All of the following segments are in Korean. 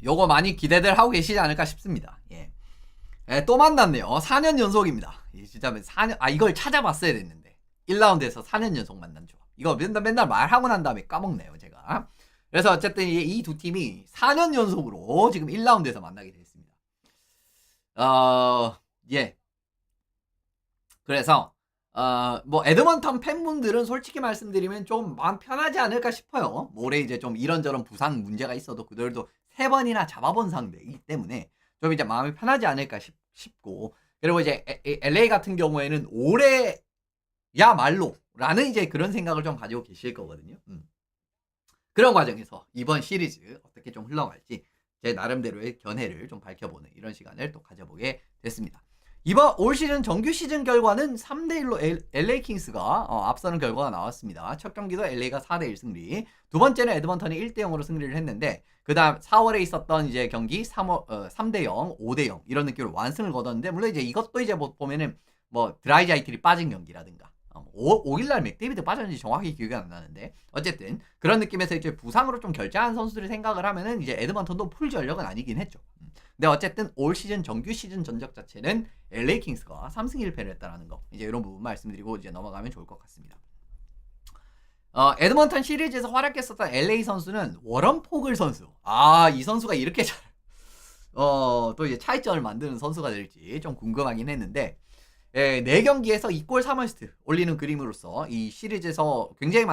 요거 많이 기대들 하고 계시지 않을까 싶습니다. 예. 예, 또 만났네요. 4년 연속입니다. 진짜 4년, 이걸 찾아봤어야 됐는데. 1라운드에서 4년 연속 만난 조합. 이거 맨날 말하고 난 다음에 까먹네요, 제가. 그래서 어쨌든 이 두 팀이 4년 연속으로 지금 1라운드에서 만나게 됐습니다. 예. 그래서, 뭐, 에드먼턴 팬분들은 솔직히 말씀드리면 좀 마음 편하지 않을까 싶어요. 올해 이제 좀 이런저런 부상 문제가 있어도 그들도 3번이나 잡아본 상대이기 때문에 좀 이제 마음이 편하지 않을까 싶고, 그리고 이제 LA 같은 경우에는 올해야말로 라는 이제 그런 생각을 좀 가지고 계실 거거든요. 그런 과정에서 이번 시리즈 어떻게 좀 흘러갈지 제 나름대로의 견해를 좀 밝혀보는 이런 시간을 또 가져보게 됐습니다. 이번 올 시즌 정규 시즌 결과는 3대1로 LA 킹스가 앞서는 결과가 나왔습니다. 첫 경기도 LA가 4대1 승리, 두 번째는 에드먼턴이 1대0으로 승리를 했는데, 그 다음 4월에 있었던 이제 경기 3대0, 5대0 이런 느낌으로 완승을 거뒀는데, 물론 이제 이것도 이제 뭐 보면은 뭐 드라이자이틀이 빠진 경기라든가 5일날 맥데이비드 빠졌는지 정확히 기억이 안 나는데, 어쨌든 그런 느낌에서 이제 부상으로 좀 결장한 선수들을 생각을 하면은 이제 에드먼턴도 풀 전력은 아니긴 했죠. 근데 어쨌든 올 시즌 정규 시즌 전적 자체는 LA 킹스가 3승 1패를 했다라는 거, 이제 이런 부분 말씀드리고 이제 넘어가면 좋을 것 같습니다. 에드먼턴 시리즈에서 활약했었던 LA 선수는 워런 포글 선수. 이 선수가 이렇게 또 이제 차이점을 만드는 선수가 될지 좀 궁금하긴 했는데, 4경기에서 2골 3어시스트 올리는 그림으로써 이 시리즈에서 굉장히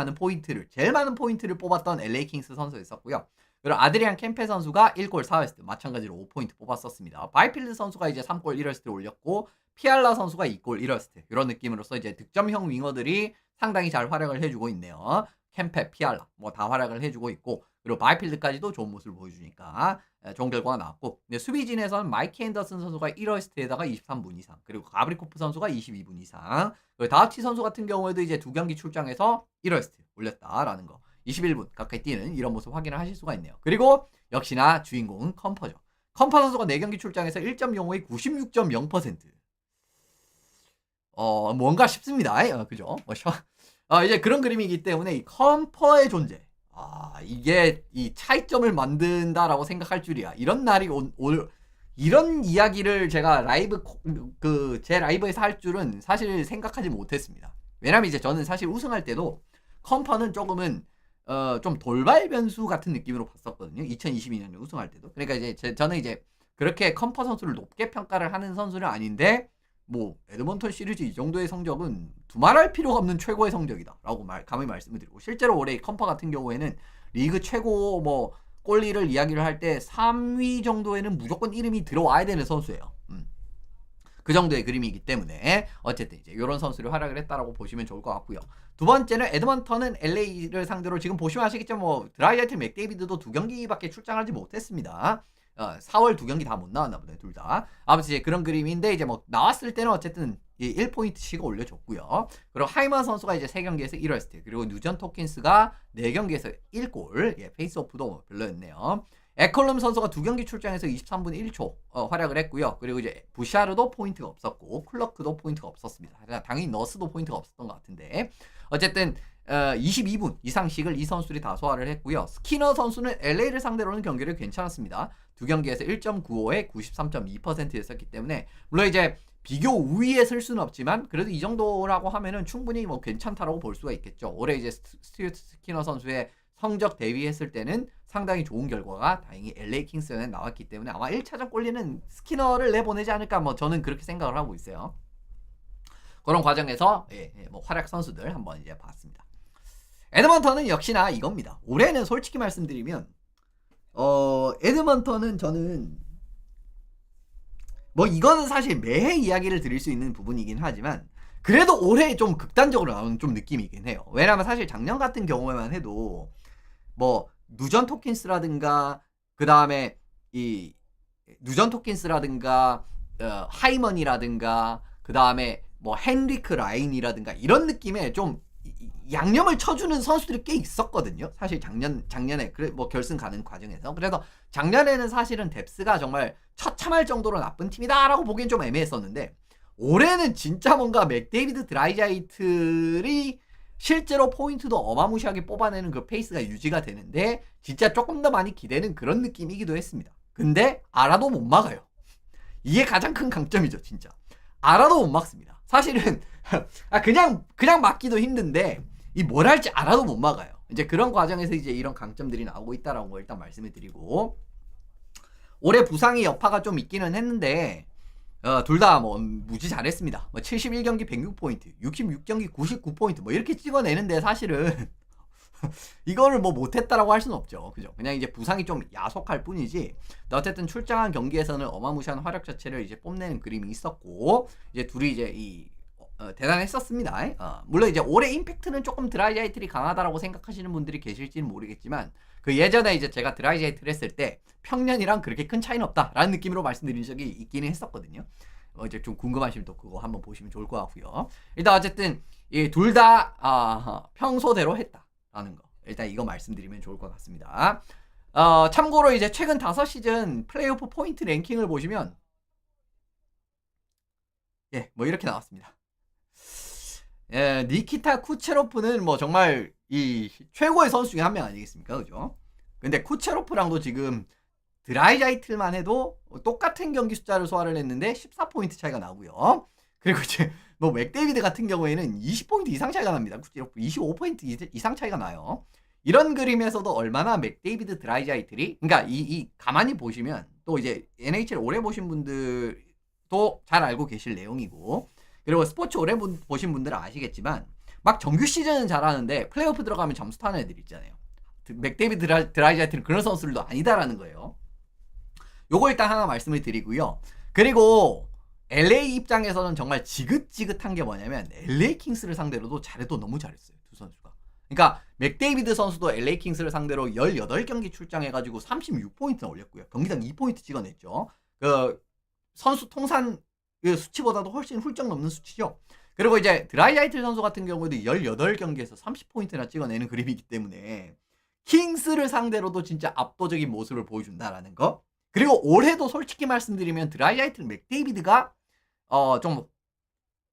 제일 많은 포인트를 뽑았던 LA 킹스 선수였었고요. 그리고 아드리안 캠페 선수가 1골 4어시스트, 마찬가지로 5포인트 뽑았었습니다. 바이필드 선수가 이제 3골 1어시스트를 올렸고, 피알라 선수가 2골 1어시스트, 이런 느낌으로써 이제 득점형 윙어들이 상당히 잘 활약을 해주고 있네요. 캠페, 피알라 뭐 다 활약을 해주고 있고, 그리고 바이필드까지도 좋은 모습을 보여주니까 좋은 결과가 나왔고, 근데 수비진에서는 마이키 앤더슨 선수가 1어시스트에다가 23분 이상, 그리고 가브리코프 선수가 22분 이상, 그리고 다우치 선수 같은 경우에도 이제 2경기 출장에서 1어시스트 올렸다라는 거, 21분 가까이 뛰는 이런 모습 확인을 하실 수가 있네요. 그리고 역시나 주인공은 컴퍼죠. 컴퍼 선수가 4경기 출장에서 1.05의 96.0%. 뭔가 싶습니다. 그죠? 이제 그런 그림이기 때문에 이 컴퍼의 존재, 이게 이 차이점을 만든다라고 생각할 줄이야. 이런 날이 이런 이야기를 제가 제 라이브에서 할 줄은 사실 생각하지 못했습니다. 왜냐면 이제 저는 사실 우승할 때도 컴퍼는 조금은 좀 돌발 변수 같은 느낌으로 봤었거든요. 2022년에 우승할 때도. 그러니까 이제 저는 이제 그렇게 컴퍼 선수를 높게 평가를 하는 선수는 아닌데, 뭐 에드먼턴 시리즈 이 정도의 성적은 두말할 필요가 없는 최고의 성적이다라고 감히 말씀을 드리고, 실제로 올해 컴퍼 같은 경우에는 리그 최고 뭐 골리를 이야기를 할 때 3위 정도에는 무조건 이름이 들어와야 되는 선수예요. 그 정도의 그림이기 때문에 어쨌든 이제 이런 선수를 활약을 했다라고 보시면 좋을 것 같고요. 두 번째는 에드먼턴은 LA를 상대로 지금 보시면 아시겠죠? 뭐 드라이자이틀 맥데이비드도 2경기밖에 출장하지 못했습니다. 4월 2경기 다 못 나왔나 보네, 둘 다. 아무튼 이제 그런 그림인데, 이제 뭐 나왔을 때는 어쨌든 1포인트씩 올려줬고요. 그리고 하이먼 선수가 이제 3경기에서 1어시스트, 그리고 누전 토킨스가 4경기에서 1골, 페이스오프도 별로였네요. 에컬럼 선수가 2경기 출장에서 23분 1초 활약을 했고요. 그리고 이제 부샤르도 포인트가 없었고, 클러크도 포인트가 없었습니다. 당연히 너스도 포인트가 없었던 것 같은데, 어쨌든 22분 이상씩을 이 선수들이 다 소화를 했고요. 스키너 선수는 LA를 상대로는 경기를 괜찮았습니다. 2경기에서 1.95에 93.2%였었기 때문에, 물론 이제 비교 우위에 설 수는 없지만 그래도 이 정도라고 하면은 충분히 뭐 괜찮다라고 볼 수가 있겠죠. 올해 이제 스튜어트 스키너 선수의 성적 대비했을 때는 상당히 좋은 결과가 다행히 LA 킹스에 나왔기 때문에 아마 1차전 꼴리는 스키너를 내보내지 않을까, 뭐 저는 그렇게 생각을 하고 있어요. 그런 과정에서 뭐 활약 선수들 한번 이제 봤습니다. 에드먼턴은 역시나 이겁니다. 올해는 솔직히 말씀드리면 에드먼턴은 저는 뭐 이거는 사실 매해 이야기를 드릴 수 있는 부분이긴 하지만, 그래도 올해 좀 극단적으로 나오는 좀 느낌이긴 해요. 왜냐면 사실 작년 같은 경우에만 해도 뭐 누전 토킨스라든가, 그 다음에 이 누전 토킨스라든가 하이먼이라든가, 그 다음에 뭐 헨리크 라인이라든가 이런 느낌의 좀 양념을 쳐주는 선수들이 꽤 있었거든요. 사실 작년에 뭐 결승 가는 과정에서. 그래서 작년에는 사실은 뎁스가 정말 처참할 정도로 나쁜 팀이다라고 보기엔 좀 애매했었는데, 올해는 진짜 뭔가 맥데이비드 드라이자이틀이 실제로 포인트도 어마무시하게 뽑아내는 그 페이스가 유지가 되는데, 진짜 조금 더 많이 기대는 그런 느낌이기도 했습니다. 근데 알아도 못 막아요. 이게 가장 큰 강점이죠, 진짜. 알아도 못 막습니다. 사실은 그냥 막기도 힘든데 이 뭘 할지 알아도 못 막아요. 이제 그런 과정에서 이제 이런 강점들이 나오고 있다라는 거 일단 말씀을 드리고, 올해 부상이 여파가 좀 있기는 했는데 둘 다 뭐 무지 잘했습니다. 뭐 71경기 106포인트, 66경기 99포인트 뭐 이렇게 찍어내는데 사실은 이거를 뭐 못했다라고 할 수는 없죠. 그죠? 그냥 이제 부상이 좀 야속할 뿐이지. 어쨌든 출장한 경기에서는 어마무시한 활약 자체를 이제 뽐내는 그림이 있었고, 이제 둘이 이제 대단했었습니다. 물론 이제 올해 임팩트는 조금 드라이자이틀이 강하다라고 생각하시는 분들이 계실지는 모르겠지만, 그 예전에 이제 제가 드라이자이틀 했을 때 평년이랑 그렇게 큰 차이는 없다라는 느낌으로 말씀드린 적이 있기는 했었거든요. 이제 좀 궁금하시면 또 그거 한번 보시면 좋을 것 같고요. 일단 어쨌든 이 둘 다 평소대로 했다라는 거, 일단 이거 말씀드리면 좋을 것 같습니다. 참고로 이제 최근 5시즌 플레이오프 포인트 랭킹을 보시면 뭐 이렇게 나왔습니다. 니키타 쿠체로프는 뭐 정말 이 최고의 선수 중에 한 명 아니겠습니까? 그죠? 근데 쿠체로프랑도 지금 드라이자이틀만 해도 똑같은 경기 숫자를 소화를 했는데 14포인트 차이가 나고요. 그리고 이제 뭐 맥데이비드 같은 경우에는 20포인트 이상 차이가 납니다. 쿠체로프 25포인트 이상 차이가 나요. 이런 그림에서도 얼마나 맥데이비드 드라이자이틀이, 그러니까 이 가만히 보시면 또 이제 NHL 오래 보신 분들도 잘 알고 계실 내용이고, 그리고 스포츠 오래 보신 분들은 아시겠지만 막 정규 시즌은 잘하는데 플레이오프 들어가면 점수 타는 애들 있잖아요. 맥데이비드 드라이자이틀은 그런 선수들도 아니다라는 거예요. 요거 일단 하나 말씀을 드리고요. 그리고 LA 입장에서는 정말 지긋지긋한 게 뭐냐면 LA 킹스를 상대로도 잘해도 너무 잘했어요, 두 선수가. 그러니까 맥데이비드 선수도 LA 킹스를 상대로 18경기 출장해가지고 36포인트나 올렸고요. 경기당 2포인트 찍어냈죠. 그 선수 통산 수치보다도 훨씬 훌쩍 넘는 수치죠. 그리고 이제 드라이자이틀 선수 같은 경우에도 18경기에서 30포인트나 찍어내는 그림이기 때문에 킹스를 상대로도 진짜 압도적인 모습을 보여준다라는 거. 그리고 올해도 솔직히 말씀드리면 드라이자이틀 맥데이비드가 좀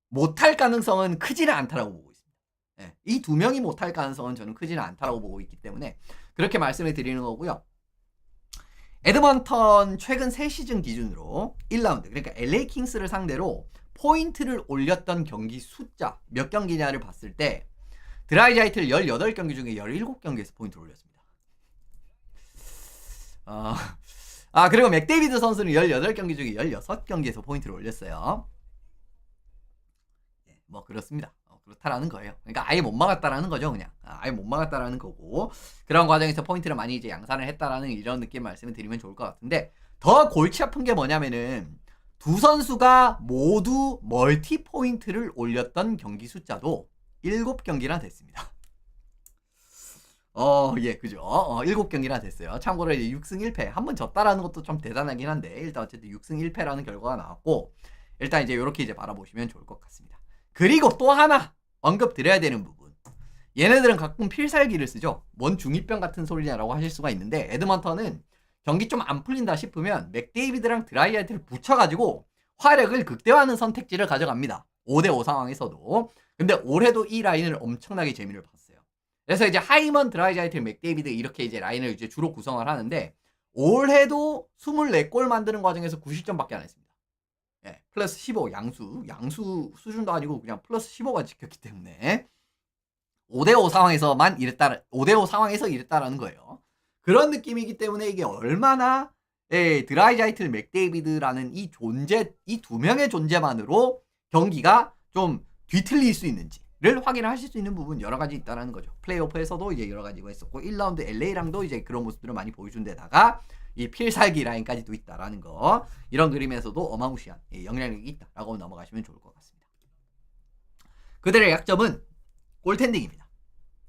못할 가능성은 크지는 않다라고 보고 있습니다. 이 두 명이 못할 가능성은 저는 크지는 않다라고 보고 있기 때문에 그렇게 말씀을 드리는 거고요. 에드먼턴 최근 3시즌 기준으로 1라운드, 그러니까 LA 킹스를 상대로 포인트를 올렸던 경기 숫자 몇 경기냐를 봤을 때 드라이자이틀 18경기 중에 17경기에서 포인트를 올렸습니다. 그리고 맥데이비드 선수는 18경기 중에 16경기에서 포인트를 올렸어요. 뭐 그렇습니다. 그렇다라는 거예요. 그러니까 아예 못 막았다라는 거죠, 그냥. 아예 못 막았다라는 거고, 그런 과정에서 포인트를 많이 이제 양산을 했다라는 이런 느낌 말씀을 드리면 좋을 것 같은데, 더 골치 아픈 게 뭐냐면은 두 선수가 모두 멀티 포인트를 올렸던 경기 숫자도 7경기나 됐습니다. 그죠. 7경기나 됐어요. 참고로 이제 6승 1패. 한 번 졌다라는 것도 좀 대단하긴 한데, 일단 어쨌든 6승 1패라는 결과가 나왔고, 일단 이제 이렇게 이제 바라보시면 좋을 것 같습니다. 그리고 또 하나 언급 드려야 되는 부분. 얘네들은 가끔 필살기를 쓰죠. 뭔 중2병 같은 소리냐라고 하실 수가 있는데, 에드먼턴은 경기 좀 안 풀린다 싶으면 맥데이비드랑 드라이자이틀을 붙여가지고 화력을 극대화하는 선택지를 가져갑니다. 5대5 상황에서도. 근데 올해도 이 라인을 엄청나게 재미를 봤어요. 그래서 이제 하이먼, 드라이자이틀, 맥데이비드 이렇게 이제 라인을 이제 주로 구성을 하는데, 올해도 24골 만드는 과정에서 9실점밖에 안 했습니다. 플러스 15 양수 수준도 아니고 그냥 플러스 15가 찍혔기 때문에 5대5 상황에서 이랬다라는 거예요. 그런 느낌이기 때문에 이게 얼마나 드라이자이틀, 맥데이비드라는 이 두 명의 존재만으로 경기가 좀 뒤틀릴 수 있는지를 확인을 하실 수 있는 부분 여러 가지 있다라는 거죠. 플레이오프에서도 이제 여러 가지가 있었고, 1라운드 LA랑도 이제 그런 모습들을 많이 보여준 데다가 이 필살기 라인까지도 있다라는 거, 이런 그림에서도 어마무시한 영향력이 있다라고 넘어가시면 좋을 것 같습니다. 그들의 약점은 골텐딩입니다.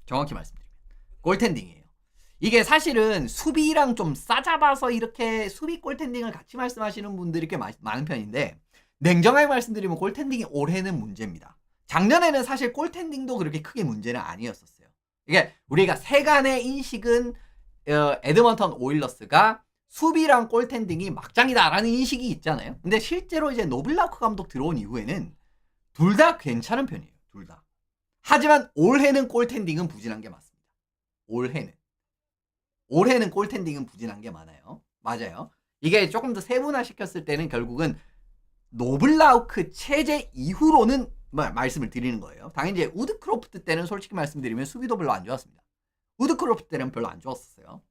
정확히 말씀드리면 골텐딩이에요. 이게 사실은 수비랑 좀 싸잡아서 이렇게 수비 골텐딩을 같이 말씀하시는 분들이 꽤 많은 편인데, 냉정하게 말씀드리면 골텐딩이 올해는 문제입니다. 작년에는 사실 골텐딩도 그렇게 크게 문제는 아니었었어요. 이게 우리가 세간의 인식은 에드먼턴 오일러스가 수비랑 골텐딩이 막장이다라는 인식이 있잖아요. 근데 실제로 이제 노블라크 감독 들어온 이후에는 둘 다 괜찮은 편이에요. 둘 다. 하지만 올해는 골텐딩은 부진한 게 맞습니다. 올해는 골텐딩은 부진한 게 많아요. 맞아요. 이게 조금 더 세분화시켰을 때는 결국은 노블라우크 체제 이후로는 말씀을 드리는 거예요. 당연히 이제 우드크로프트 때는 솔직히 말씀드리면 수비도 별로 안 좋았습니다. 우드크로프트 때는 별로 안 좋았었어요.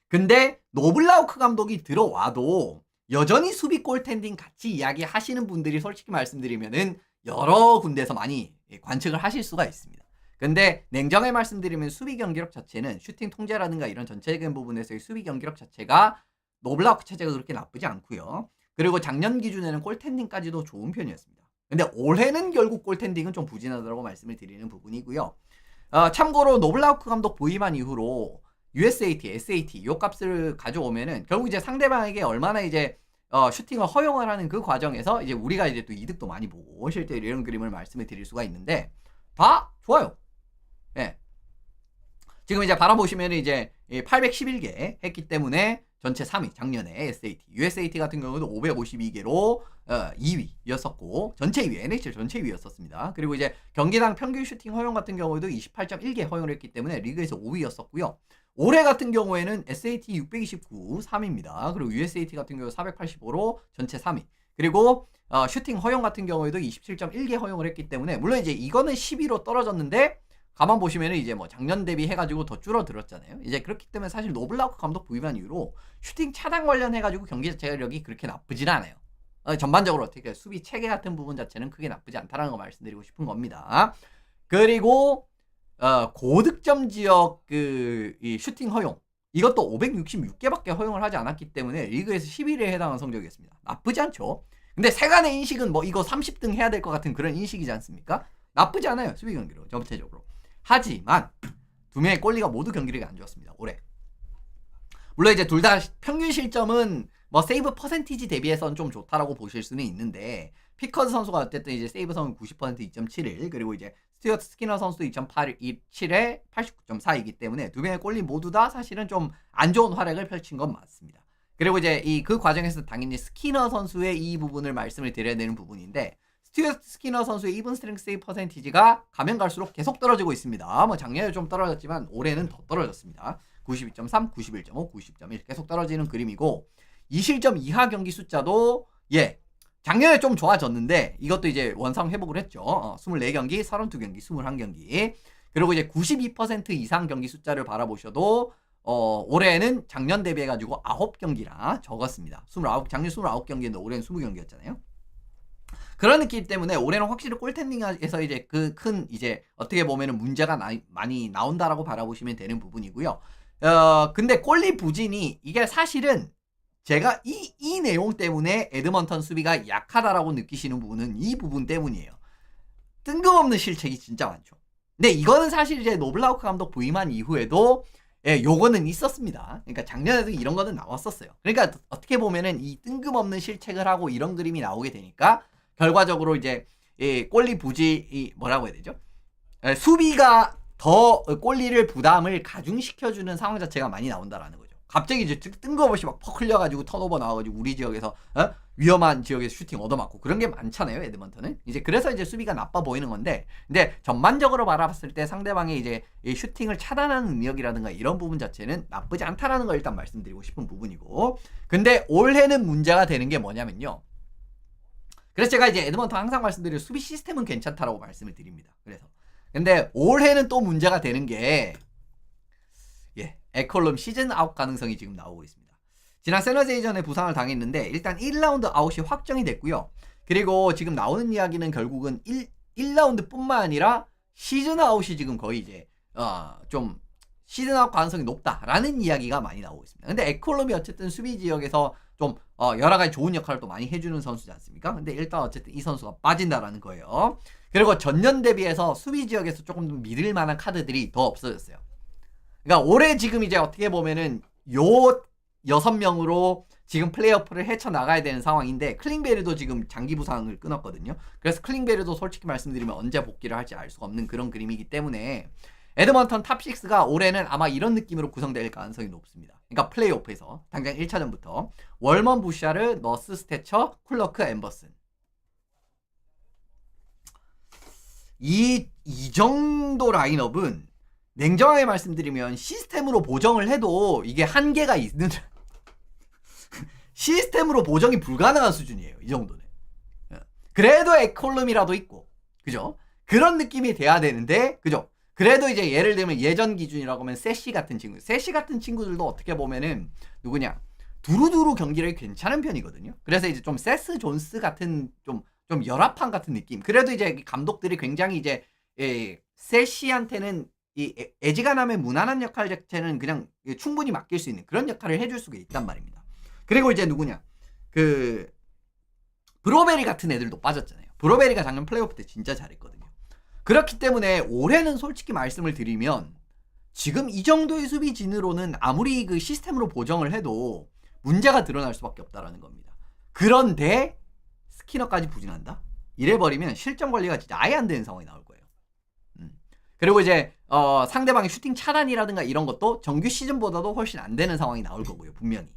근데 노블라우크 감독이 들어와도 여전히 수비 골텐딩 같이 이야기하시는 분들이 솔직히 말씀드리면은 여러 군데에서 많이 관측을 하실 수가 있습니다. 근데 냉정하게 말씀드리면 수비 경기력 자체는 슈팅 통제라든가 이런 전체적인 부분에서의 수비 경기력 자체가 노블라우크 체제가 그렇게 나쁘지 않고요. 그리고 작년 기준에는 골텐딩까지도 좋은 편이었습니다. 근데 올해는 결국 골텐딩은 좀 부진하다고 말씀을 드리는 부분이고요. 참고로 노블라우크 감독 부임한 이후로 USAT, SAT 요 값을 가져오면은 결국 이제 상대방에게 얼마나 이제 슈팅을 허용을 하는 그 과정에서 이제 우리가 이제 또 이득도 많이 보고 실제로 이런 그림을 말씀을 드릴 수가 있는데 다 좋아요. 예. 지금 이제 바라보시면은 이제 811개 했기 때문에 전체 3위 작년에 SAT, USAT 같은 경우도 552개로 2위였었고 전체 2위, NHL 전체 2위였었습니다. 그리고 이제 경기당 평균 슈팅 허용 같은 경우에도 28.1개 허용을 했기 때문에 리그에서 5위였었고요. 올해 같은 경우에는 SAT 629 3위입니다. 그리고 USAT 같은 경우 485로 전체 3위. 그리고 슈팅 허용 같은 경우에도 27.1개 허용을 했기 때문에 물론 이제 이거는 10위로 떨어졌는데 가만 보시면은 이제 뭐 작년 대비 해가지고 더 줄어들었잖아요. 이제 그렇기 때문에 사실 노블라우크 감독 부임한 이후로 슈팅 차단 관련해가지고 경기 자체력이 그렇게 나쁘진 않아요. 전반적으로 어떻게 수비 체계 같은 부분 자체는 크게 나쁘지 않다라는 거 말씀드리고 싶은 겁니다. 그리고 고득점 지역 이 슈팅 허용 이것도 566개밖에 허용을 하지 않았기 때문에 리그에서 11위에 해당하는 성적이었습니다. 나쁘지 않죠. 근데 세간의 인식은 뭐 이거 30등 해야 될 것 같은 그런 인식이지 않습니까? 나쁘지 않아요. 수비 경기로 전체적으로. 하지만 두 명의 골리가 모두 경기력이 안 좋았습니다. 올해. 물론 이제 둘 다 평균 실점은 뭐 세이브 퍼센티지 대비해서는 좀 좋다라고 보실 수는 있는데 피커즈 선수가 어쨌든 이제 세이브 성은 90% 2.71 그리고 이제 스튜어트 스키너 선수도 2.87에 89.4이기 때문에 두 명의 골리 모두 다 사실은 좀 안 좋은 활약을 펼친 건 맞습니다. 그리고 이제 그 과정에서 당연히 스키너 선수의 이 부분을 말씀을 드려야 되는 부분인데 스튜어트 스키너 선수의 이븐 스트렝스 세이브 퍼센티지가 가면 갈수록 계속 떨어지고 있습니다. 뭐 작년에 좀 떨어졌지만 올해는 더 떨어졌습니다. 92.3, 91.5, 90.1 계속 떨어지는 그림이고 이 실점 이하 경기 숫자도 작년에 좀 좋아졌는데 이것도 이제 원상 회복을 했죠. 24경기, 32경기, 21경기. 그리고 이제 92% 이상 경기 숫자를 바라보셔도 올해는 작년 대비해가지고 9경기라 적었습니다. 작년 29경기인데 올해는 20경기였잖아요. 그런 느낌 때문에 올해는 확실히 골텐딩에서 이제 그 큰 이제 어떻게 보면은 문제가 많이 나온다라고 바라보시면 되는 부분이고요. 근데 골리 부진이 이게 사실은 제가 이 내용 때문에 에드먼턴 수비가 약하다라고 느끼시는 부분은 이 부분 때문이에요. 뜬금없는 실책이 진짜 많죠. 근데 이거는 사실 이제 노블라우크 감독 부임한 이후에도 요거는 있었습니다. 그러니까 작년에도 이런 거는 나왔었어요. 그러니까 어떻게 보면은 이 뜬금없는 실책을 하고 이런 그림이 나오게 되니까 결과적으로 이제 골리 부지 뭐라고 해야 되죠? 수비가 더 골리를 부담을 가중시켜주는 상황 자체가 많이 나온다라는 거죠. 갑자기 이제 뜬금없이 막 퍽 흘려가지고 턴오버 나와가지고 우리 지역에서 위험한 지역에서 슈팅 얻어맞고 그런 게 많잖아요. 에드먼턴은 이제 그래서 이제 수비가 나빠 보이는 건데 근데 전반적으로 바라봤을 때 상대방의 이제 슈팅을 차단하는 능력이라든가 이런 부분 자체는 나쁘지 않다라는 걸 일단 말씀드리고 싶은 부분이고 근데 올해는 문제가 되는 게 뭐냐면요. 그래서 제가 이제 에드먼턴 항상 말씀드리는 수비 시스템은 괜찮다라고 말씀을 드립니다. 그래서 근데 올해는 또 문제가 되는 게 에컬럼 시즌 아웃 가능성이 지금 나오고 있습니다. 지난 세너제이전에 부상을 당했는데 일단 1라운드 아웃이 확정이 됐고요. 그리고 지금 나오는 이야기는 결국은 1라운드 뿐만 아니라 시즌 아웃이 지금 거의 이제 좀 시즌 아웃 가능성이 높다라는 이야기가 많이 나오고 있습니다. 근데 에컬럼이 어쨌든 수비 지역에서 좀 여러 가지 좋은 역할을 또 많이 해주는 선수지 않습니까? 근데 일단 어쨌든 이 선수가 빠진다라는 거예요. 그리고 전년 대비해서 수비 지역에서 조금 더 믿을 만한 카드들이 더 없어졌어요. 그러니까 올해 지금 이제 어떻게 보면은 요 6명으로 지금 플레이오프를 헤쳐나가야 되는 상황인데 클링베리도 지금 장기 부상을 끊었거든요. 그래서 클링베리도 솔직히 말씀드리면 언제 복귀를 할지 알 수가 없는 그런 그림이기 때문에 에드먼턴 탑6가 올해는 아마 이런 느낌으로 구성될 가능성이 높습니다. 그러니까 플레이오프에서 당장 1차전부터 월먼 부샤르, 너스 스태처, 쿨러크, 엠버슨 이 정도 라인업은 냉정하게 말씀드리면 시스템으로 보정을 해도 이게 한계가 있는 시스템으로 보정이 불가능한 수준이에요. 이 정도는. 그래도 에콜룸이라도 있고, 그죠? 그런 느낌이 돼야 되는데, 그죠? 그래도 이제 예를 들면 예전 기준이라고 하면 세시 같은 친구들도 어떻게 보면은 누구냐? 두루두루 경기력이 괜찮은 편이거든요. 그래서 이제 좀 세스 존스 같은 좀 열합한 같은 느낌. 그래도 이제 감독들이 굉장히 이제 세시한테는 이 애지간함의 무난한 역할 자체는 그냥 충분히 맡길 수 있는 그런 역할을 해줄 수가 있단 말입니다. 그리고 이제 누구냐? 그 브로베리 같은 애들도 빠졌잖아요. 브로베리가 작년 플레이오프 때 진짜 잘했거든요. 그렇기 때문에 올해는 솔직히 말씀을 드리면 지금 이 정도의 수비진으로는 아무리 그 시스템으로 보정을 해도 문제가 드러날 수밖에 없다라는 겁니다. 그런데 스키너까지 부진한다? 이래버리면 실점 관리가 진짜 아예 안 되는 상황이 나올 거예요. 그리고 이제 상대방의 슈팅 차단이라든가 이런 것도 정규 시즌보다도 훨씬 안 되는 상황이 나올 거고요. 분명히.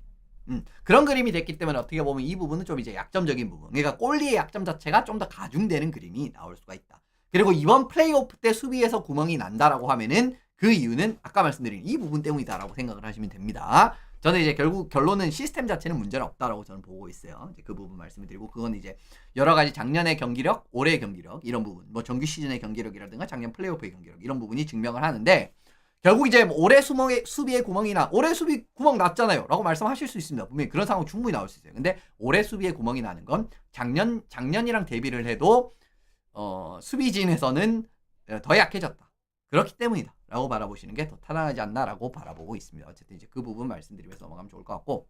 그런 그림이 됐기 때문에 어떻게 보면 이 부분은 좀 이제 약점적인 부분. 그러니까 골리의 약점 자체가 좀 더 가중되는 그림이 나올 수가 있다. 그리고 이번 플레이오프 때 수비에서 구멍이 난다라고 하면은 그 이유는 아까 말씀드린 이 부분 때문이다라고 생각을 하시면 됩니다. 저는 이제 결국 결론은 시스템 자체는 문제는 없다라고 저는 보고 있어요. 이제 그 부분 말씀을 드리고 그건 이제 여러 가지 작년의 경기력, 올해의 경기력 이런 부분, 뭐 정규 시즌의 경기력이라든가 작년 플레이오프의 경기력 이런 부분이 증명을 하는데 결국 이제 뭐 올해 수비에 구멍이나 올해 수비 구멍 났잖아요 라고 말씀하실 수 있습니다. 분명히 그런 상황 충분히 나올 수 있어요. 근데 올해 수비에 구멍이 나는 건 작년이랑 대비를 해도 수비진에서는 더 약해졌다. 그렇기 때문이다 라고 바라보시는 게 더 타당하지 않나라고 바라보고 있습니다. 어쨌든 이제 그 부분 말씀드리면서 넘어가면 좋을 것 같고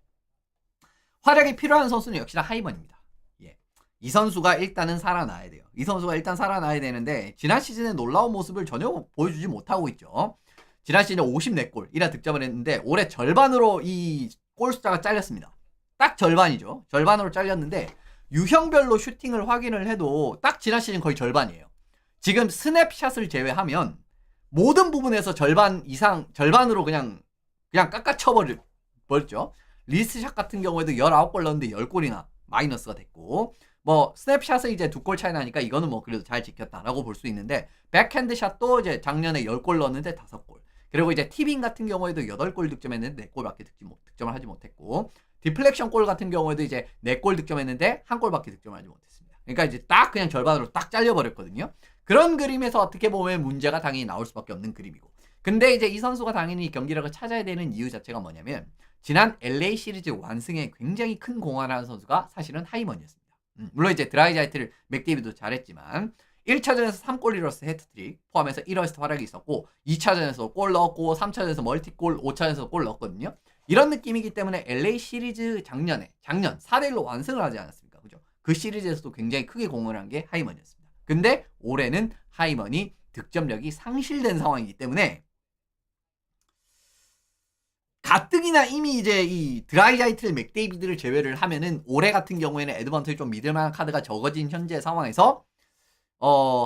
활약이 필요한 선수는 역시나 하이먼입니다. 예. 이 선수가 일단은 살아나야 돼요. 이 선수가 일단 살아나야 되는데 지난 시즌에 놀라운 모습을 전혀 보여주지 못하고 있죠. 지난 시즌에 54골 1화 득점을 했는데 올해 절반으로 이 골 숫자가 잘렸습니다. 딱 절반이죠. 절반으로 잘렸는데 유형별로 슈팅을 확인을 해도 딱 지난 시즌 거의 절반이에요. 지금 스냅샷을 제외하면 모든 부분에서 절반 이상 절반으로 그냥 깎아쳐버렸죠. 리스샷 같은 경우에도 19골 넣었는데 10골이나 마이너스가 됐고 뭐 스냅샷은 이제 2골 차이 나니까 이거는 뭐 그래도 잘 지켰다라고 볼 수 있는데 백핸드샷도 이제 작년에 10골 넣었는데 5골 그리고 이제 티빙 같은 경우에도 8골 득점했는데 4골밖에 득점을 하지 못했고 디플렉션 골 같은 경우에도 이제 4골 득점했는데 1골밖에 득점을 하지 못했습니다. 그러니까 이제 딱 그냥 절반으로 딱 잘려버렸거든요. 그런 그림에서 어떻게 보면 문제가 당연히 나올 수밖에 없는 그림이고 근데 이제 이 선수가 당연히 경기력을 찾아야 되는 이유 자체가 뭐냐면 지난 LA 시리즈 완승에 굉장히 큰 공헌을 한 선수가 사실은 하이먼이었습니다. 물론 이제 드라이자이트를 맥데이비도 잘했지만 1차전에서 3골 리러스 헤트트릭 포함해서 1어시스트 활약이 있었고 2차전에서 골 넣었고 3차전에서 멀티골 5차전에서 골 넣었거든요. 이런 느낌이기 때문에 LA 시리즈 작년 4대1로 완승을 하지 않았습니까? 그죠? 그 시리즈에서도 굉장히 크게 공헌을 한 게 하이먼이었습니다. 근데 올해는 하이먼이 득점력이 상실된 상황이기 때문에 가뜩이나 이미 이제 이 드라이자이트를 맥데이비드를 제외를 하면은 올해 같은 경우에는 에드먼턴이 좀 믿을만한 카드가 적어진 현재 상황에서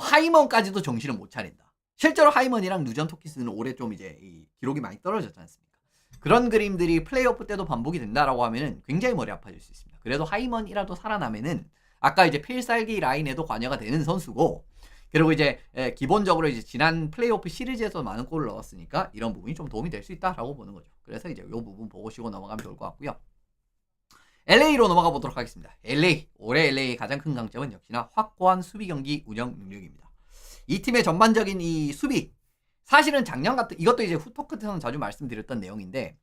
하이먼까지도 정신을 못 차린다. 실제로 하이먼이랑 누전 토키스는 올해 좀 이제 이 기록이 많이 떨어졌지 않습니까? 그런 그림들이 플레이오프 때도 반복이 된다라고 하면은 굉장히 머리 아파질 수 있습니다. 그래도 하이먼이라도 살아나면은 아까 이제 필살기 라인에도 관여가 되는 선수고 그리고 이제 기본적으로 이제 지난 플레이오프 시리즈에서 많은 골을 넣었으니까 이런 부분이 좀 도움이 될 수 있다라고 보는 거죠. 그래서 이제 이 부분 보시고 넘어가면 좋을 것 같고요. LA로 넘어가 보도록 하겠습니다. 올해 LA의 가장 큰 강점은 역시나 확고한 수비 경기 운영 능력입니다. 이 팀의 전반적인 이 수비 사실은 작년 같은 이것도 이제 후토크에서는 자주 말씀드렸던 내용인데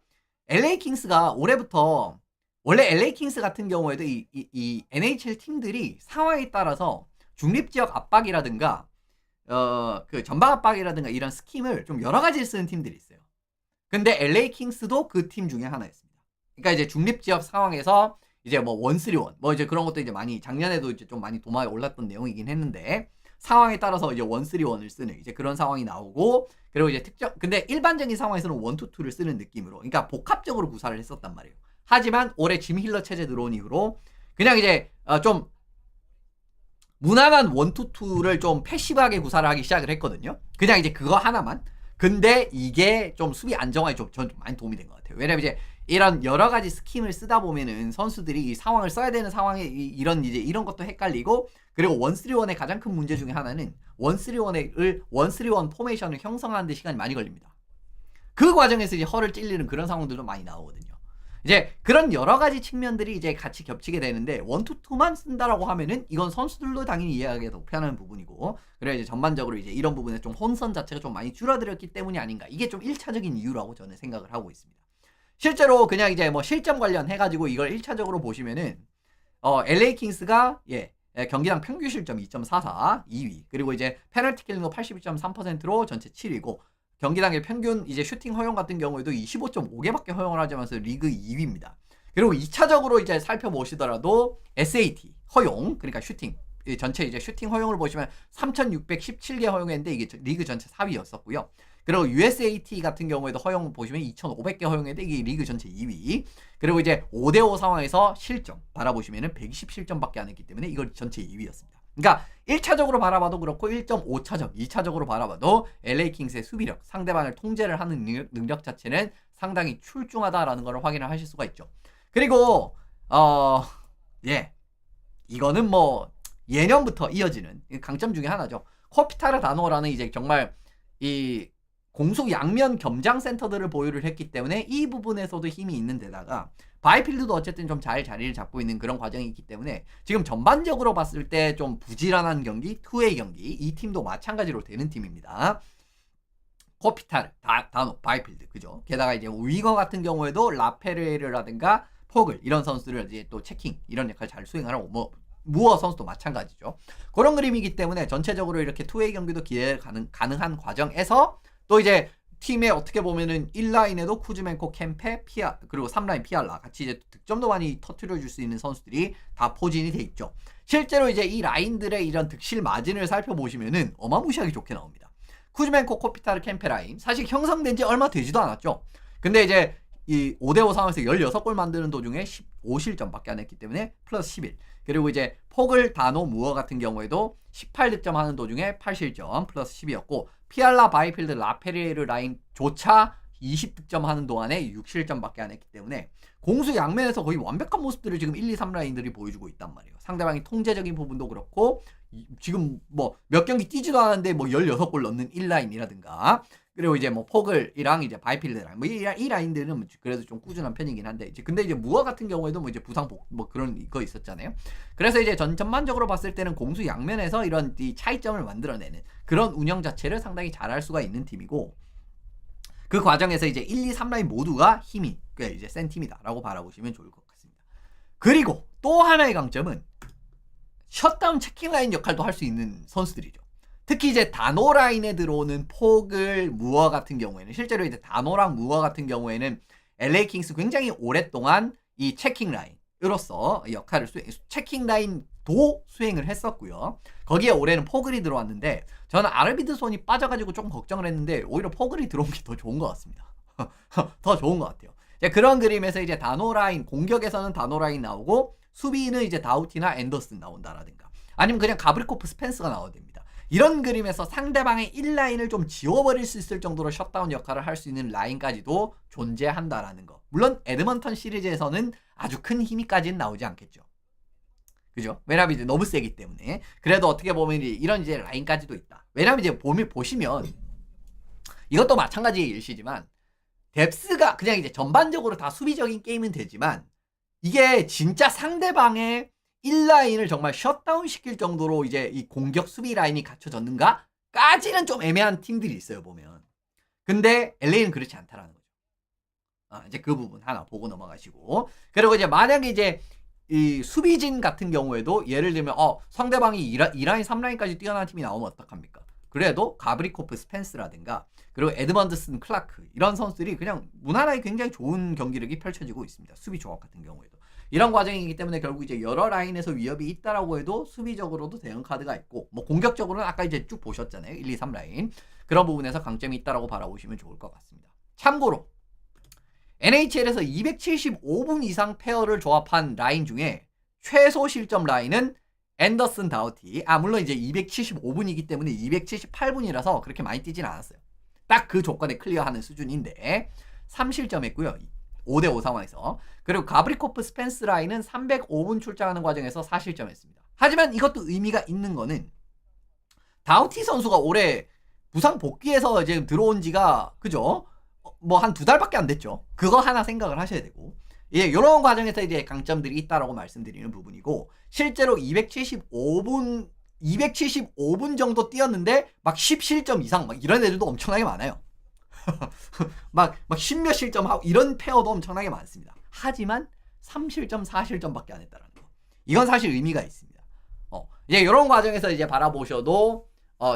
LA 킹스가 올해부터 원래 LA 킹스 같은 경우에도 이 NHL 팀들이 상황에 따라서 중립지역 압박이라든가 그 전방 압박이라든가 이런 스킴을 좀 여러 가지 쓰는 팀들이 있어요. 근데 LA 킹스도 그 팀 중에 하나였습니다. 그러니까 이제 중립지역 상황에서 이제 뭐 1-3-1 뭐 이제 그런 것도 이제 많이 작년에도 이제 좀 많이 도마에 올랐던 내용이긴 했는데 상황에 따라서 이제 1-3-1을 쓰는 이제 그런 상황이 나오고 그리고 이제 근데 일반적인 상황에서는 1-2-2를 쓰는 느낌으로 그러니까 복합적으로 구사를 했었단 말이에요. 하지만 올해 짐 힐러 체제 들어온 이후로 그냥 이제 좀 무난한 1-2-2를 좀 패시브하게 구사를 하기 시작을 했거든요. 그냥 이제 그거 하나만. 근데 이게 좀 수비 안정화에 좀 많이 도움이 된 것 같아요. 왜냐면 이제 이런 여러 가지 스킴을 쓰다 보면은 선수들이 이 상황을 써야 되는 상황에 이런 것도 헷갈리고 그리고 1-3-1의 가장 큰 문제 중에 하나는 1-3-1 포메이션을 형성하는 데 시간이 많이 걸립니다. 그 과정에서 이제 허를 찔리는 그런 상황들도 많이 나오거든요. 이제 그런 여러 가지 측면들이 이제 같이 겹치게 되는데 1, 2, 2만 쓴다라고 하면은 이건 선수들도 당연히 이해하기가 편한 부분이고, 그래 이제 전반적으로 이제 이런 부분에 좀 혼선 자체가 좀 많이 줄어들었기 때문이 아닌가. 이게 좀 1차적인 이유라고 저는 생각을 하고 있습니다. 실제로 그냥 이제 뭐 실점 관련해 가지고 이걸 1차적으로 보시면은 LA 킹스가 경기당 평균 실점 2.44 2위. 그리고 이제 페널티 킬링도 82.3%로 전체 7위고, 경기당의 평균 이제 슈팅 허용 같은 경우에도 25.5개밖에 허용을 하자면서 리그 2위입니다. 그리고 2차적으로 이제 살펴보시더라도 SAT 허용, 그러니까 슈팅 전체 이제 슈팅 허용을 보시면 3,617개 허용했는데 이게 리그 전체 4위였었고요. 그리고 USAT 같은 경우에도 허용 보시면 2,500개 허용했는데 이게 리그 전체 2위. 그리고 이제 5대5 상황에서 실점 바라보시면은 120실점밖에 안 했기 때문에 이걸 전체 2위였습니다. 그러니까 1차적으로 바라봐도 그렇고 1.5차적, 2차적으로 바라봐도 LA 킹스의 수비력, 상대방을 통제를 하는 능력 자체는 상당히 출중하다라는 걸 확인을 하실 수가 있죠. 그리고 이거는 뭐 예년부터 이어지는 강점 중에 하나죠. 코피타르 다노라는 이제 정말 이 공수 양면 겸장 센터들을 보유를 했기 때문에 이 부분에서도 힘이 있는 데다가 바이필드도 어쨌든 좀 잘 자리를 잡고 있는 그런 과정이 있기 때문에 지금 전반적으로 봤을 때 좀 부지런한 경기, 투웨이 경기, 이 팀도 마찬가지로 되는 팀입니다. 코피타르, 다노, 바이필드, 그죠? 게다가 이제 윙어 같은 경우에도 라페르라든가 포글 이런 선수들을 이제 또 체킹 이런 역할 잘 수행하라고 무어 선수도 마찬가지죠. 그런 그림이기 때문에 전체적으로 이렇게 투웨이 경기도 기대 가능한 과정에서 또 이제 팀에 어떻게 보면은 1라인에도 쿠즈멘코, 캠페, 그리고 3라인 피알라 같이 이제 득점도 많이 터트려 줄 수 있는 선수들이 다 포진이 돼 있죠. 실제로 이제 이 라인들의 이런 득실 마진을 살펴보시면은 어마무시하게 좋게 나옵니다. 쿠즈멘코, 코피타르, 캠페 라인 사실 형성된 지 얼마 되지도 않았죠. 근데 이제 이 5대5 상황에서 16골 만드는 도중에 15실점밖에 안 했기 때문에 플러스 11. 그리고 이제 포글, 다노, 무어 같은 경우에도 18득점 하는 도중에 8실점 플러스 10이었고, 피알라, 바이필드, 라페르 라인조차 20득점 하는 동안에 6실점밖에 안 했기 때문에 공수 양면에서 거의 완벽한 모습들을 지금 1, 2, 3 라인들이 보여주고 있단 말이에요. 상대방이 통제적인 부분도 그렇고, 지금 뭐 몇 경기 뛰지도 않았는데 뭐 16골 넣는 1라인이라든가, 그리고 이제 뭐 포글이랑 이제 바이필드랑 뭐 이 라인들은 그래도 좀 꾸준한 편이긴 한데, 이제 근데 이제 무어 같은 경우에도 뭐 이제 부상 뭐 그런 거 있었잖아요. 그래서 이제 전반적으로 봤을 때는 공수 양면에서 이런 이 차이점을 만들어내는 그런 운영 자체를 상당히 잘할 수가 있는 팀이고, 그 과정에서 이제 1, 2, 3라인 모두가 힘이 꽤 이제 센 팀이다라고 바라보시면 좋을 것 같습니다. 그리고 또 하나의 강점은 셧다운 체킹 라인 역할도 할 수 있는 선수들이죠. 특히 이제 다노 라인에 들어오는 포글, 무어 같은 경우에는, 실제로 이제 다노랑 무어 같은 경우에는 LA 킹스 굉장히 오랫동안 이 체킹 라인으로서 역할을 체킹 라인도 수행을 했었고요. 거기에 올해는 포글이 들어왔는데, 저는 아르비드손이 빠져가지고 조금 걱정을 했는데 오히려 포글이 들어온 게 더 좋은 것 같습니다. 더 좋은 것 같아요. 그런 그림에서 이제 다노 라인, 공격에서는 다노 라인 나오고 수비는 이제 다우티나 앤더슨 나온다라든가, 아니면 그냥 가브리코프, 스펜스가 나와야 됩니다. 이런 그림에서 상대방의 1라인을 좀 지워버릴 수 있을 정도로 셧다운 역할을 할 수 있는 라인까지도 존재한다라는 거. 물론 에드먼턴 시리즈에서는 아주 큰 힘이까지는 나오지 않겠죠. 그죠? 왜냐면 이제 너무 세기 때문에. 그래도 어떻게 보면 이런 이제 라인까지도 있다. 왜냐면 이제 보시면 이것도 마찬가지의 일시지만 뎁스가 그냥 이제 전반적으로 다 수비적인 게임은 되지만, 이게 진짜 상대방의 1라인을 정말 셧다운 시킬 정도로 이제 이 공격 수비 라인이 갖춰졌는가? 까지는 좀 애매한 팀들이 있어요, 보면. 근데 LA는 그렇지 않다라는 거죠. 이제 그 부분 하나 보고 넘어가시고. 그리고 이제 만약에 이제 이 수비진 같은 경우에도 예를 들면 상대방이 2라인, 3라인까지 뛰어난 팀이 나오면 어떡합니까? 그래도 가브리코프, 스펜스라든가 그리고 에드먼드슨, 클라크 이런 선수들이 그냥 무난하게 굉장히 좋은 경기력이 펼쳐지고 있습니다. 수비 조합 같은 경우에도. 이런 과정이기 때문에 결국 이제 여러 라인에서 위협이 있다라고 해도 수비적으로도 대응 카드가 있고, 뭐 공격적으로는 아까 이제 쭉 보셨잖아요. 1, 2, 3 라인. 그런 부분에서 강점이 있다라고 바라보시면 좋을 것 같습니다. 참고로 NHL에서 275분 이상 페어를 조합한 라인 중에 최소 실점 라인은 앤더슨, 다우티. 물론 이제 275분이기 때문에 278분이라서 그렇게 많이 뛰진 않았어요. 딱 그 조건에 클리어하는 수준인데 3실점 했고요. 5대5 상황에서. 그리고 가브리코프, 스펜스 라인은 305분 출장하는 과정에서 4실점 했습니다. 하지만 이것도 의미가 있는 거는 다우티 선수가 올해 부상 복귀해서 지금 들어온 지가, 그죠? 뭐 한 2달밖에 안 됐죠. 그거 하나 생각을 하셔야 되고, 예, 이런 과정에서 이제 강점들이 있다라고 말씀드리는 부분이고, 실제로 275분 정도 뛰었는데 막 10실점 이상 막 이런 애들도 엄청나게 많아요. 막 10몇 실점 하고 이런 페어도 엄청나게 많습니다. 하지만 3실점, 4실점밖에 안 했다라는 거. 이건 사실 의미가 있습니다. 이제 이런 과정에서 이제 바라보셔도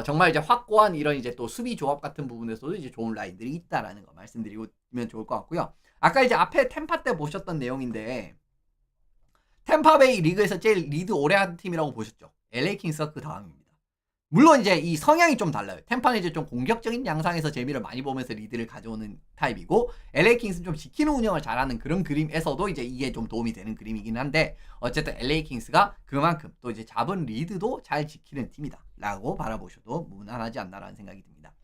정말 이제 확고한 이런 이제 또 수비 조합 같은 부분에서도 이제 좋은 라인들이 있다라는 거 말씀드리면 좋을 것 같고요. 아까 이제 앞에 템파 때 보셨던 내용인데, 템파베이 리그에서 제일 리드 오래 한 팀이라고 보셨죠. LA 킹스가 그 다음입니다. 물론 이제 이 성향이 좀 달라요. 템파는 이제 좀 공격적인 양상에서 재미를 많이 보면서 리드를 가져오는 타입이고, LA 킹스는 좀 지키는 운영을 잘하는 그런 그림에서도 이제 이게 좀 도움이 되는 그림이긴 한데, 어쨌든 LA 킹스가 그만큼 또 이제 잡은 리드도 잘 지키는 팀이다 라고 바라보셔도 무난하지 않나라는 생각이 듭니다.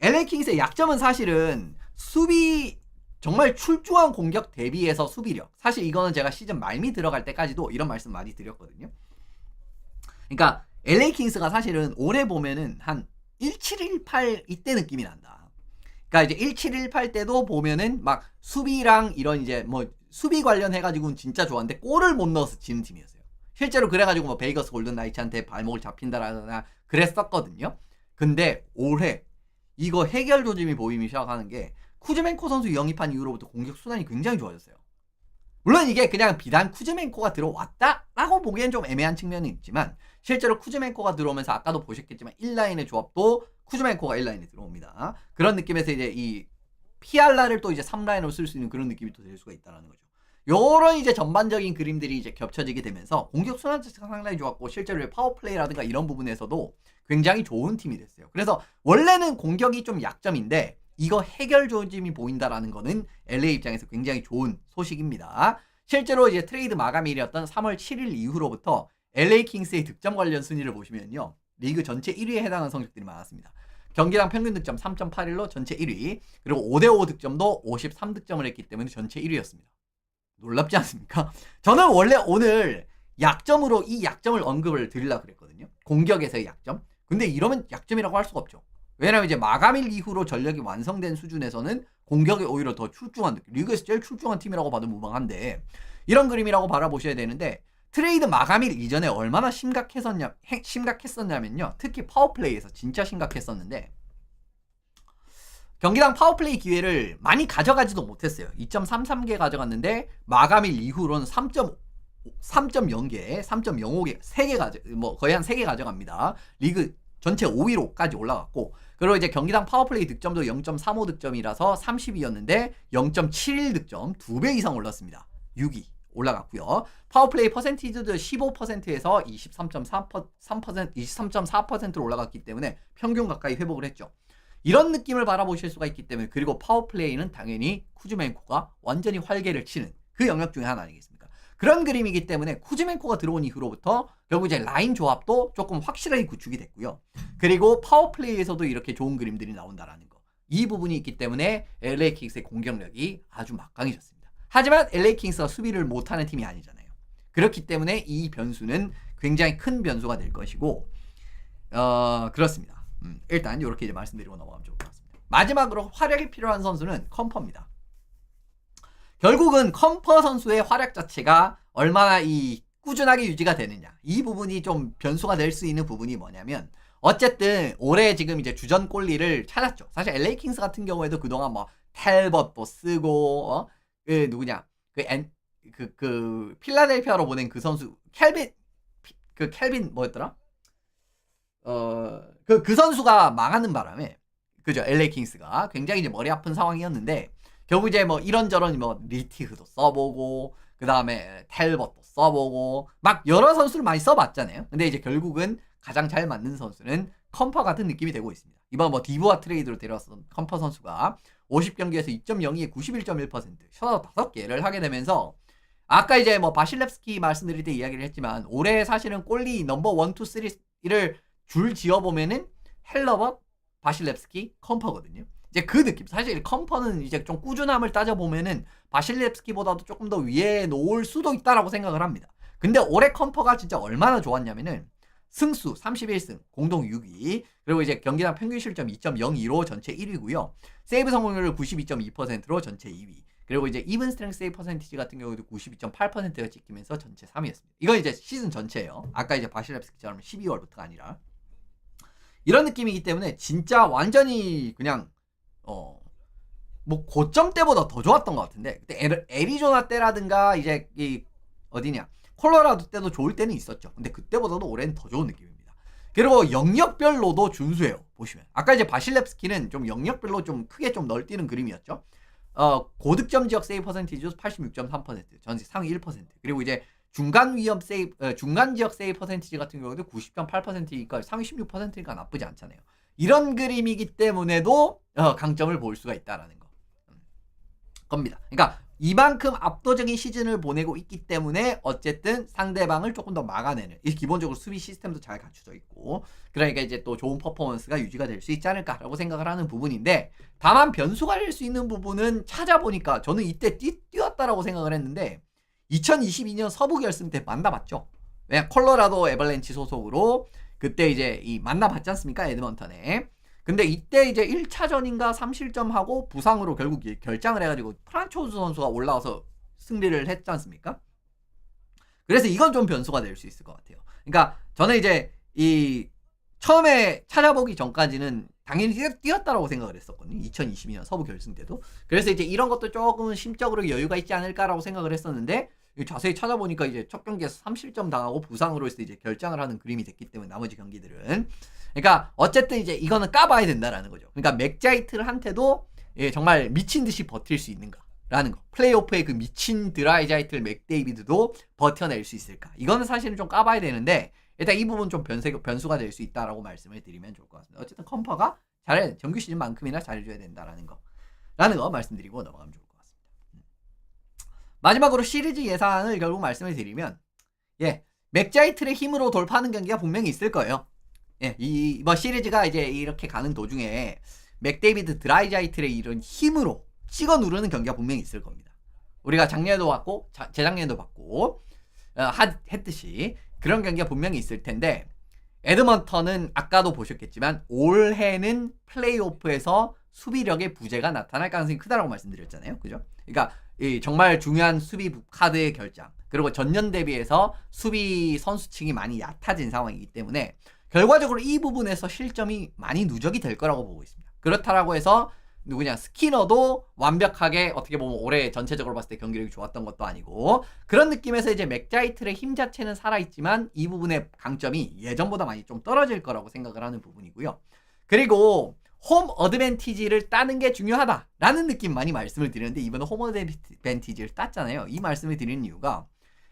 LA 킹스의 약점은 사실은 수비, 정말 출중한 공격 대비해서 수비력. 사실 이거는 제가 시즌 말미 들어갈 때까지도 이런 말씀 많이 드렸거든요. 그러니까 LA 킹스가 사실은 올해 보면은 한 1718 이때 느낌이 난다. 그러니까 이제 1718 때도 보면은 막 수비랑 이런 이제 뭐 수비 관련해가지고는 진짜 좋았는데 골을 못 넣어서 지는 팀이었어요. 실제로 그래가지고 뭐 베이거스 골든 나이츠한테 발목을 잡힌다라거나 그랬었거든요. 근데 올해 이거 해결 조짐이 보이기 시작하는 게, 쿠즈멘코 선수 영입한 이후로부터 공격 수단이 굉장히 좋아졌어요. 물론 이게 그냥 비단 쿠즈멘코가 들어왔다라고 보기엔 좀 애매한 측면이 있지만, 실제로 쿠즈멘코가 들어오면서 아까도 보셨겠지만 1라인의 조합도 쿠즈멘코가 1라인에 들어옵니다. 그런 느낌에서 이제 이 피알라를 또 이제 3라인으로 쓸 수 있는 그런 느낌이 또 될 수가 있다는 거죠. 요런 이제 전반적인 그림들이 이제 겹쳐지게 되면서 공격 순환 자체가 상당히 좋았고, 실제로 파워플레이라든가 이런 부분에서도 굉장히 좋은 팀이 됐어요. 그래서 원래는 공격이 좀 약점인데 이거 해결 조짐이 보인다라는 거는 LA 입장에서 굉장히 좋은 소식입니다. 실제로 이제 트레이드 마감일이었던 3월 7일 이후로부터 LA 킹스의 득점 관련 순위를 보시면요, 리그 전체 1위에 해당하는 성적들이 많았습니다. 경기당 평균 득점 3.81로 전체 1위, 그리고 5대5 득점도 53득점을 했기 때문에 전체 1위였습니다. 놀랍지 않습니까? 저는 원래 오늘 약점으로 이 약점을 언급을 드리려고 그랬거든요. 공격에서의 약점. 근데 이러면 약점이라고 할 수가 없죠. 왜냐면 이제 마감일 이후로 전력이 완성된 수준에서는 공격이 오히려 더 출중한 느낌, 리그에서 제일 출중한 팀이라고 봐도 무방한데, 이런 그림이라고 바라보셔야 되는데, 트레이드 마감일 이전에 얼마나 심각했었냐면요, 특히 파워플레이에서 진짜 심각했었는데, 경기당 파워플레이 기회를 많이 가져가지도 못했어요. 2.33개 가져갔는데 마감일 이후로는 3.0개, 3.05개, 3개 뭐 거의 한 3개 가져갑니다. 리그 전체 5위로까지 올라갔고, 그리고 이제 경기당 파워플레이 득점도 0.35 득점이라서 30위였는데 0.71 득점 2배 이상 올랐습니다. 6위 올라갔고요. 파워플레이 퍼센티지도 15%에서 23.4%로 올라갔기 때문에 평균 가까이 회복을 했죠. 이런 느낌을 바라보실 수가 있기 때문에, 그리고 파워플레이는 당연히 쿠즈멘코가 완전히 활개를 치는 그 영역 중에 하나 아니겠습니까? 그런 그림이기 때문에 쿠즈멘코가 들어온 이후로부터 결국 이제 라인 조합도 조금 확실하게 구축이 됐고요. 그리고 파워플레이에서도 이렇게 좋은 그림들이 나온다라는 거. 이 부분이 있기 때문에 LA 킹스의 공격력이 아주 막강해졌습니다. 하지만 LA 킹스가 수비를 못하는 팀이 아니잖아요. 그렇기 때문에 이 변수는 굉장히 큰 변수가 될 것이고, 그렇습니다. 일단 이렇게 이제 말씀드리고 넘어가면 좋을 것 같습니다. 마지막으로 활약이 필요한 선수는 컴퍼입니다. 결국은 컴퍼 선수의 활약 자체가 얼마나 이 꾸준하게 유지가 되느냐, 이 부분이 좀 변수가 될 수 있는 부분이 뭐냐면, 어쨌든 올해 지금 이제 주전 골리를 찾았죠. 사실 LA 킹스 같은 경우에도 그동안 뭐 텔벗도 쓰고 그 누구냐 그 필라델피아로 보낸 그 선수 켈빈 뭐였더라? 그 선수가 망하는 바람에, 그죠, LA 킹스가 굉장히 이제 머리 아픈 상황이었는데, 결국 이제 뭐 이런저런 뭐 리티흐도 써보고, 그 다음에 텔벗도 써보고, 막 여러 선수를 많이 써봤잖아요. 근데 이제 결국은 가장 잘 맞는 선수는 컴퍼 같은 느낌이 되고 있습니다. 이번 뭐 디브와 트레이드로 데려왔던 컴퍼 선수가 50경기에서 2.02에 91.1%, 셔터 5개를 하게 되면서, 아까 이제 뭐 바실렙스키 말씀드릴 때 이야기를 했지만, 올해 사실은 골리 넘버 1, 2, 3를 줄 지어보면은 헬러벗, 바실렙스키, 컴퍼거든요. 이제 그 느낌. 사실 컴퍼는 이제 좀 꾸준함을 따져보면은 바실렙스키보다도 조금 더 위에 놓을 수도 있다라고 생각을 합니다. 근데 올해 컴퍼가 진짜 얼마나 좋았냐면은, 승수 31승, 공동 6위, 그리고 이제 경기당 평균 실점 2.02로 전체 1위고요. 세이브 성공률 92.2%로 전체 2위. 그리고 이제 이븐 스트렝스 세이브 퍼센티지 같은 경우도 92.8%가 찍히면서 전체 3위였습니다. 이건 이제 시즌 전체예요. 아까 이제 바실랩스키처럼 12월부터가 아니라 이런 느낌이기 때문에 진짜 완전히 그냥 뭐 고점 때보다 더 좋았던 것 같은데 그때 애리조나 때라든가 이제 이 어디냐 콜로라도 때도 좋을 때는 있었죠. 근데 그때보다도 올해는 더 좋은 느낌입니다. 그리고 영역별로도 준수해요. 보시면 아까 이제 바실랩스키는 좀 영역별로 좀 크게 좀 널뛰는 그림이었죠. 고득점 지역 세이브 퍼센티지 86.3%, 전체 상위 1%. 그리고 이제 중간 위험 세이브, 중간 지역 세이브 퍼센티지 같은 경우도 90.8%니까 상위 16%니까 나쁘지 않잖아요. 이런 그림이기 때문에도 강점을 볼 수가 있다라는 겁니다. 그러니까 이만큼 압도적인 시즌을 보내고 있기 때문에 어쨌든 상대방을 조금 더 막아내는 기본적으로 수비 시스템도 잘 갖춰져 있고 그러니까 이제 또 좋은 퍼포먼스가 유지가 될 수 있지 않을까라고 생각을 하는 부분인데 다만 변수가 될 수 있는 부분은 찾아보니까 저는 이때 뛰었다라고 생각을 했는데 2022년 서부 결승 때 만나봤죠. 왜냐 콜로라도 애벌렌치 소속으로 그때 이제 이 만나봤지 않습니까 에드먼턴에. 근데 이때 이제 1차전인가 3실점하고 부상으로 결국 결장을 해가지고 프란초스 선수가 올라와서 승리를 했지 않습니까? 그래서 이건 좀 변수가 될 수 있을 것 같아요. 그러니까 저는 이제 이 처음에 찾아보기 전까지는 당연히 뛰었다라고 생각을 했었거든요. 2022년 서부 결승 때도. 그래서 이제 이런 것도 조금 심적으로 여유가 있지 않을까라고 생각을 했었는데 자세히 찾아보니까 이제 첫 경기에서 3실점 당하고 부상으로 해서 이제 결장을 하는 그림이 됐기 때문에 나머지 경기들은 그러니까 어쨌든 이제 이거는 까봐야 된다라는 거죠. 그러니까 맥자이틀한테도 정말 미친 듯이 버틸 수 있는가라는 거. 플레이오프의 그 미친 드라이자이틀 맥데이비드도 버텨낼 수 있을까? 이거는 사실은 좀 까봐야 되는데 일단 이 부분 좀 변수가 될 수 있다라고 말씀을 드리면 좋을 것 같습니다. 어쨌든 컴퍼가 정규 시즌만큼이나 잘해줘야 된다라는 거 말씀드리고 넘어가면 좋을 것 같습니다. 마지막으로 시리즈 예상을 결국 말씀을 드리면 맥자이틀의 힘으로 돌파하는 경기가 분명히 있을 거예요. 뭐 시리즈가 이제 이렇게 가는 도중에 맥데이비드 드라이자이틀의 이런 힘으로 찍어 누르는 경기가 분명히 있을 겁니다. 우리가 작년에도 봤고 재작년에도 봤고 했듯이 그런 경기가 분명히 있을 텐데 에드먼턴은 아까도 보셨겠지만 올해는 플레이오프에서 수비력의 부재가 나타날 가능성이 크다라고 말씀드렸잖아요. 그죠? 그러니까 정말 중요한 수비 카드의 결장 그리고 전년 대비해서 수비 선수층이 많이 얕아진 상황이기 때문에 결과적으로 이 부분에서 실점이 많이 누적이 될 거라고 보고 있습니다. 그렇다라고 해서 스키너도 완벽하게 어떻게 보면 올해 전체적으로 봤을 때 경기력이 좋았던 것도 아니고 그런 느낌에서 이제 맥자이틀의 힘 자체는 살아있지만 이 부분의 강점이 예전보다 많이 좀 떨어질 거라고 생각을 하는 부분이고요. 그리고 홈 어드밴티지를 따는 게 중요하다라는 느낌 많이 말씀을 드리는데 이번에 홈 어드밴티지를 땄잖아요. 이 말씀을 드리는 이유가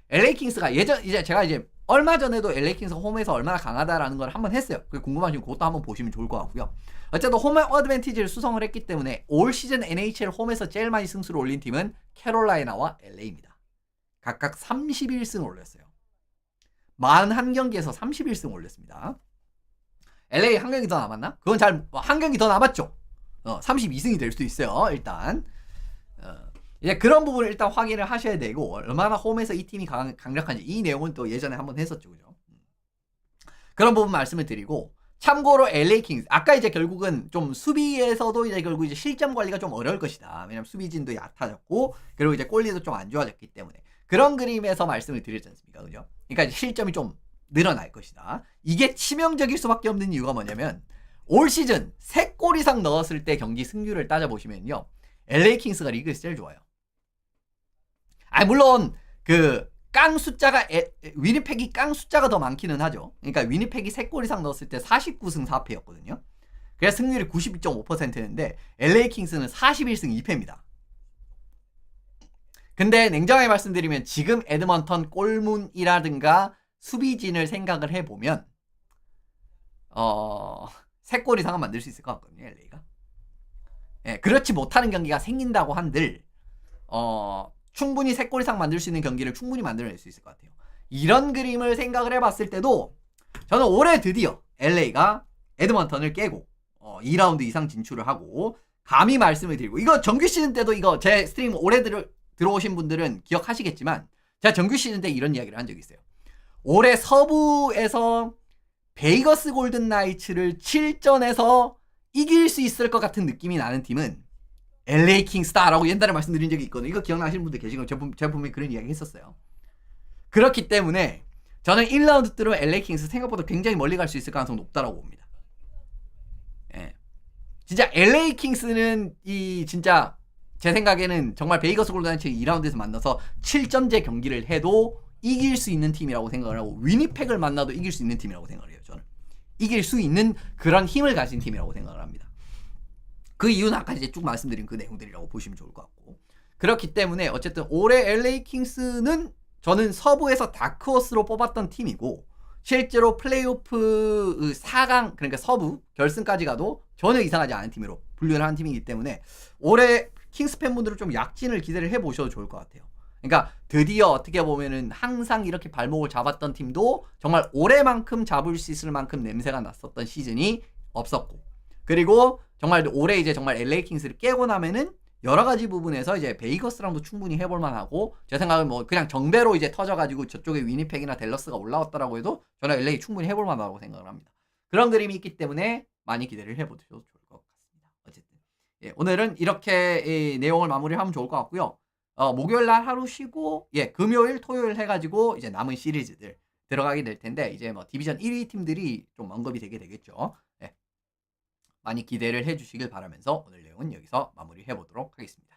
LA 킹스가 이제 제가 이제 얼마 전에도 LA 킹스가 홈에서 얼마나 강하다라는 걸 한번 했어요. 궁금하시면 그것도 한번 보시면 좋을 것 같고요. 어쨌든 홈 어드밴티지를 수성을 했기 때문에 올 시즌 NHL 홈에서 제일 많이 승수를 올린 팀은 캐롤라이나와 LA입니다. 각각 31승을 올렸어요. 41경기에서 31승 올렸습니다. LA 한 경기 더 남았나? 그건 한 경기 더 남았죠. 32승이 될 수도 있어요. 일단 이제 그런 부분을 일단 확인을 하셔야 되고 얼마나 홈에서 이 팀이 강력한지 이 내용은 또 예전에 한번 했었죠. 그죠? 그런 부분 말씀을 드리고 참고로 LA 킹스 아까 이제 결국은 좀 수비에서도 이제 결국 이제 실점 관리가 좀 어려울 것이다. 왜냐면 수비진도 얕아졌고 그리고 이제 골리도 좀 안 좋아졌기 때문에 그런 그림에서 말씀을 드렸지 않습니까? 그죠? 그러니까 실점이 좀 늘어날 것이다. 이게 치명적일 수밖에 없는 이유가 뭐냐면 올 시즌 3골 이상 넣었을 때 경기 승률을 따져보시면요. LA 킹스가 리그에서 제일 좋아요. 물론 깡 숫자가 위니펙이 깡 숫자가 더 많기는 하죠. 그러니까 위니펙이 3골 이상 넣었을 때 49승 4패였거든요. 그래서 승률이 92.5%였는데 LA 킹스는 41승 2패입니다. 근데 냉정하게 말씀드리면 지금 에드먼턴 골문이라든가 수비진을 생각을 해보면 3골 이상은 만들 수 있을 것 같거든요. LA가. 그렇지 못하는 경기가 생긴다고 한들 충분히 3골 이상 만들 수 있는 경기를 충분히 만들어낼 수 있을 것 같아요. 이런 그림을 생각을 해봤을 때도 저는 올해 드디어 LA가 에드먼턴을 깨고 2라운드 이상 진출을 하고 감히 말씀을 드리고 이거 정규 시즌 때도 이거 제 스트림 올해 들어오신 분들은 기억하시겠지만 제가 정규 시즌 때 이런 이야기를 한 적이 있어요. 올해 서부에서 베이거스 골든 나이츠를 7전에서 이길 수 있을 것 같은 느낌이 나는 팀은 LA 킹스다라고 옛날에 말씀드린 적이 있거든요. 이거 기억나시는 분들 계시고 제가 분명히 그런 이야기 했었어요. 그렇기 때문에 저는 1라운드 때로 LA 킹스 생각보다 굉장히 멀리 갈 수 있을 가능성이 높다라고 봅니다. 예. 진짜 LA 킹스는 이 진짜 제 생각에는 정말 베이거스 골든나이츠 2라운드에서 만나서 7점제 경기를 해도 이길 수 있는 팀이라고 생각을 하고 위니펙을 만나도 이길 수 있는 팀이라고 생각을 해요. 저는 이길 수 있는 그런 힘을 가진 팀이라고 생각을 합니다. 그 이유는 아까 이제 쭉 말씀드린 그 내용들이라고 보시면 좋을 것 같고, 그렇기 때문에 어쨌든 올해 LA 킹스는 저는 서부에서 다크호스로 뽑았던 팀이고 실제로 플레이오프 4강 그러니까 서부 결승까지 가도 전혀 이상하지 않은 팀으로 분류를 하는 팀이기 때문에 올해 킹스 팬분들은 좀 약진을 기대를 해보셔도 좋을 것 같아요. 그러니까 드디어 어떻게 보면은 항상 이렇게 발목을 잡았던 팀도 정말 올해만큼 잡을 수 있을 만큼 냄새가 났었던 시즌이 없었고, 그리고 정말 올해 이제 정말 LA 킹스를 깨고 나면은 여러 가지 부분에서 이제 베이거스랑도 충분히 해볼 만하고, 제 생각은 뭐 그냥 정배로 이제 터져가지고 저쪽에 위니펙이나 댈러스가 올라왔더라고 해도 저는 LA 충분히 해볼 만하다고 생각을 합니다. 그런 그림이 있기 때문에 많이 기대를 해보셔도 좋을 것 같습니다. 어쨌든 예, 오늘은 이렇게 내용을 마무리하면 좋을 것 같고요. 목요일 날 하루 쉬고 예, 금요일 토요일 해가지고 이제 남은 시리즈들 들어가게 될 텐데 이제 뭐 디비전 1위 팀들이 좀 언급이 되게 되겠죠. 예. 많이 기대를 해주시길 바라면서 오늘 내용은 여기서 마무리해 보도록 하겠습니다.